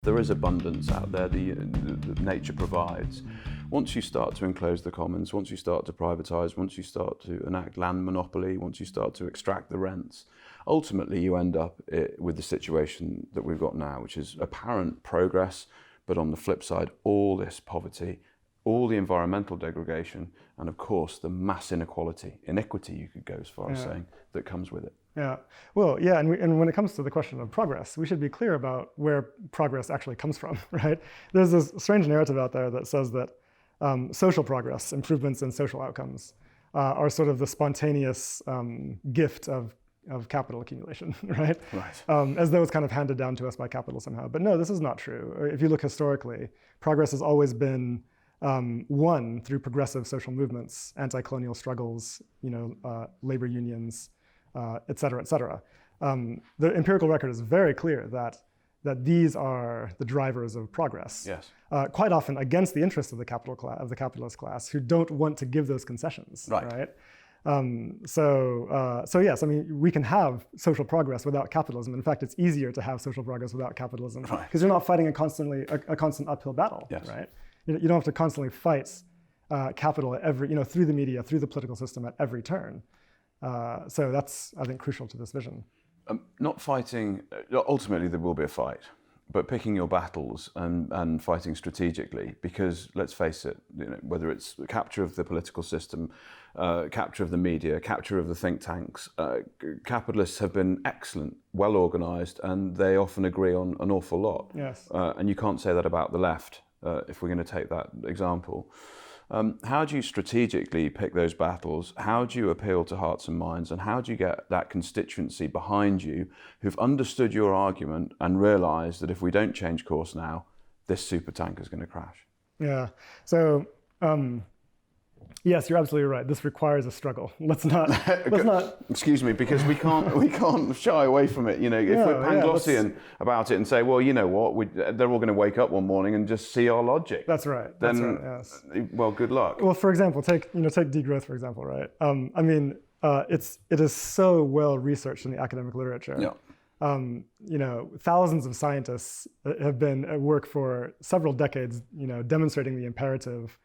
There is abundance out there that nature provides. Once you start to enclose the commons, once you start to privatise, once you start to enact land monopoly, once you start to extract the rents, ultimately you end up with the situation that we've got now, which is apparent progress, but on the flip side, all this poverty, all the environmental degradation, and of course the mass inequity you could go as far as saying, that comes with it. Yeah, well, yeah, and when it comes to the question of progress, we should be clear about where progress actually comes from, right? There's this strange narrative out there that says that social progress, improvements in social outcomes, are sort of the spontaneous gift of capital accumulation, right? Right. As though it's kind of handed down to us by capital somehow. But no, this is not true. If you look historically, progress has always been won through progressive social movements, anti-colonial struggles, labor unions, et cetera, et cetera. The empirical record is very clear that these are the drivers of progress. Yes. Quite often against the interests of the capitalist class, who don't want to give those concessions. Right. So yes, I mean, we can have social progress without capitalism. In fact, it's easier to have social progress without capitalism because you're not fighting a constant uphill battle. Yes. Right. You don't have to constantly fight capital at every, through the media, through the political system at every turn. So that's, I think, crucial to this vision. Not fighting, ultimately there will be a fight, but picking your battles and fighting strategically, because let's face it, whether it's capture of the political system, capture of the media, capture of the think tanks, capitalists have been excellent, well organized, and they often agree on an awful lot. Yes. And you can't say that about the left, if we're going to take that example. How do you strategically pick those battles? How do you appeal to hearts and minds? And how do you get that constituency behind you who've understood your argument and realised that if we don't change course now, this super tanker is going to crash? Yeah. So, yes, you're absolutely right. This requires a struggle. Let's not. Excuse me, because we can't shy away from it. If we're Panglossian about it and say, well, you know what, they're all going to wake up one morning and just see our logic. That's right. Then, that's right, yes. Well, good luck. Well, for example, take degrowth, for example, right? It is so well researched in the academic literature. Yeah. Thousands of scientists have been at work for several decades, demonstrating the imperative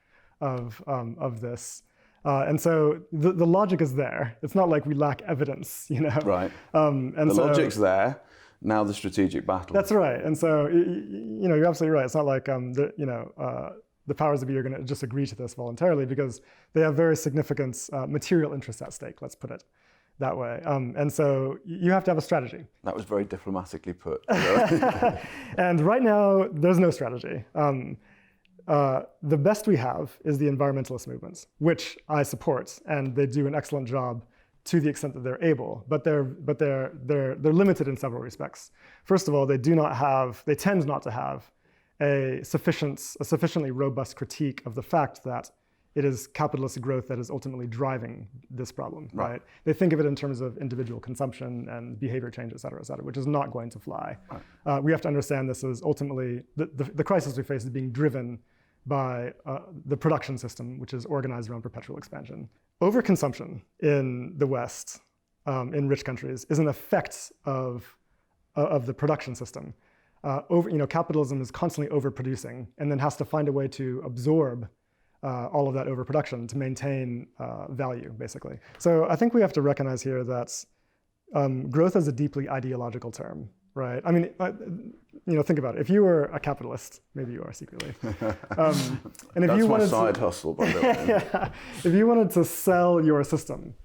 of this. And so the logic is there. It's not like we lack evidence, Right. And the logic's there. Now the strategic battle. That's right. And so, you're absolutely right. It's not like, the powers that be are going to just agree to this voluntarily, because they have very significant material interests at stake, let's put it that way. And so you have to have a strategy. That was very diplomatically put. And right now, there's no strategy. The best we have is the environmentalist movements, which I support, and they do an excellent job to the extent that they're able. But they're limited in several respects. First of all, they tend not to have a sufficiently robust critique of the fact that it is capitalist growth that is ultimately driving this problem, right? They think of it in terms of individual consumption and behavior change, et cetera, which is not going to fly. Right. We have to understand this is ultimately, the crisis we face is being driven by the production system, which is organized around perpetual expansion. Overconsumption in the West, in rich countries, is an effect of the production system. Capitalism is constantly overproducing and then has to find a way to absorb all of that overproduction to maintain value, basically. So I think we have to recognize here that growth is a deeply ideological term, right? I mean, think about it. If you were a capitalist, maybe you are secretly. And if That's you wanted my side hustle, by the way. Yeah, if you wanted to sell your system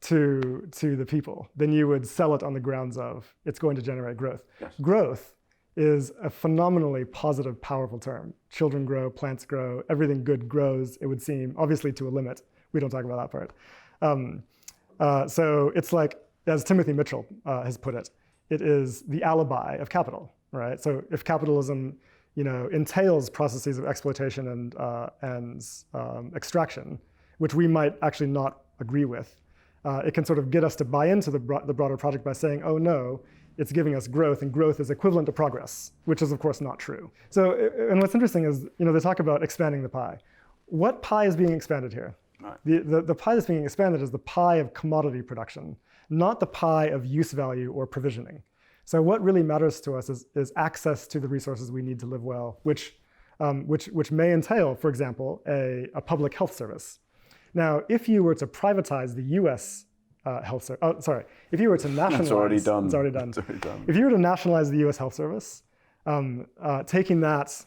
to the people, then you would sell it on the grounds of it's going to generate growth. Yes. Growth is a phenomenally positive, powerful term. Children grow, plants grow, everything good grows, it would seem, obviously to a limit. We don't talk about that part. So it's like, as Timothy Mitchell has put it, it is the alibi of capital, right? So if capitalism, entails processes of exploitation and extraction, which we might actually not agree with, it can sort of get us to buy into the broader project by saying, oh no, it's giving us growth, and growth is equivalent to progress, which is of course not true. So, and what's interesting is, they talk about expanding the pie. What pie is being expanded here? Right. The pie that's being expanded is the pie of commodity production, not the pie of use value or provisioning. So what really matters to us is access to the resources we need to live well, which may entail, for example, a public health service. Now, if you were to privatize the U.S. Health service, if you were to nationalize, it's already done. It's already done. It's already done. If you were to nationalize the U.S. Health Service, taking that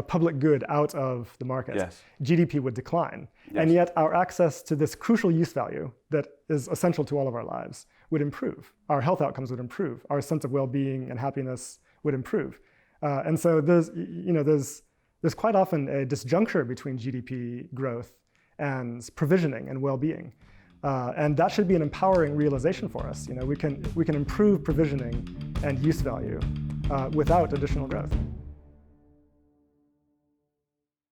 public good out of the market, Yes. GDP would decline. Yes. And yet our access to this crucial use value that is essential to all of our lives would improve. Our health outcomes would improve. Our sense of well-being and happiness would improve. And so there's quite often a disjuncture between GDP growth and provisioning and well-being. And that should be an empowering realization for us. We can improve provisioning and use value without additional growth.